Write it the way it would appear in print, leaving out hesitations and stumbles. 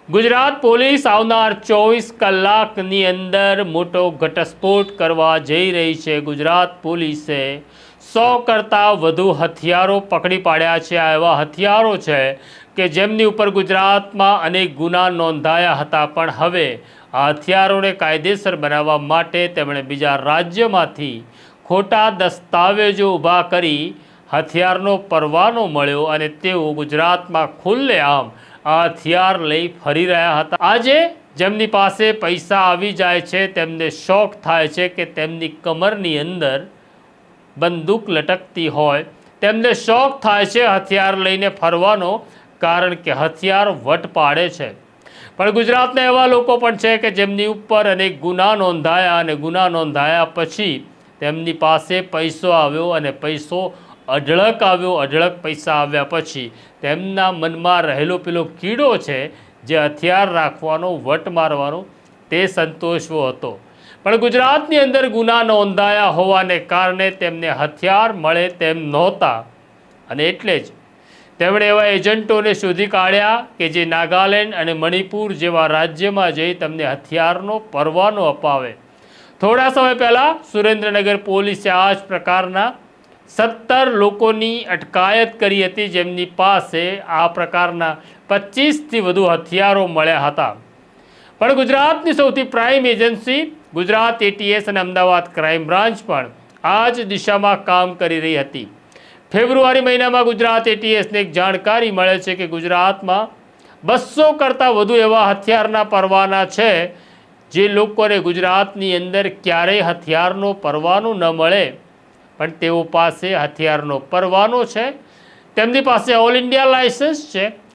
Gujarat police આવનાર 24 કલાકની અંદર મોટો ઘટસ્ફોટ કરવા જઈ રહી છે। ગુજરાત પોલીસે 100 કરતાં વધુ હથિયારો પકડી પાડ્યા છે। આ એવા હથિયારો છે કે જેમની ઉપર ગુજરાતમાં અનેક ગુના નોંધાયા હતા, પણ હવે આ હથિયારોને કાયદેસર બનાવવા માટે તેમણે બીજા રાજ્યમાંથી ખોટા દસ્તાવેજો ઊભા કરી હથિયારનો પરવાનો મળ્યો અને તેઓ ગુજરાતમાં ખુલ્લેઆમ આ હથિયાર લઈ ફરી રહ્યા હતા। આજે જેમની પાસે પૈસા આવી જાય છે તેમને શોખ થાય છે કે તેમની કમરની અંદર બંદૂક લટકતી હોય, તેમને શોખ થાય છે હથિયાર લઈને ફરવાનો, કારણ કે હથિયાર વટ પાડે છે। પણ ગુજરાતના એવા લોકો પણ છે કે જેમની ઉપર અનેક ગુના નોંધાયા અને ગુના નોંધાયા પછી તેમની પાસે પૈસો આવ્યો અને પૈસો અઢળક આવ્યો। અઢળક પૈસા આવ્યા પછી તેમના મનમાં રહેલો પેલો કીડો છે જે હથિયાર રાખવાનો, વટ મારવાનો, તે સંતોષવો હતો। પણ ગુજરાતની અંદર ગુના નોંધાયા હોવાને કારણે તેમને હથિયાર મળે તેમ નહોતા અને એટલે જ તેમણે એવા એજન્ટોને શોધી કાઢ્યા કે જે નાગાલેન્ડ અને મણિપુર જેવા રાજ્યમાં જઈ તમને હથિયારનો પરવાનો અપાવે। થોડા સમય પહેલાં સુરેન્દ્રનગર પોલીસે આ જ પ્રકારના 17 લોકોની અટકાયત કરી હતી, જેમની પાસે આ પ્રકારના 25થી વધુ હથિયારો મળ્યા હતા। પણ ગુજરાતની સૌથી પ્રાઇમ એજન્સી ગુજરાત એટીએસ અને અમદાવાદ ક્રાઇમ બ્રાન્ચ પણ આ જ દિશામાં કામ કરી રહી હતી। ફેબ્રુઆરી મહિનામાં ગુજરાત એટીએસને એક જાણકારી મળે છે કે ગુજરાતમાં 200 કરતાં વધુ એવા હથિયારના પરવાના છે જે લોકોને ગુજરાતની અંદર ક્યારેય હથિયારનો પરવાનો ન મળે, પણ તેઓ પાસે હથિયારનો પરવાનો છે, તેમની પાસે ઓલ ઇન્ડિયા લાયસન્સ છે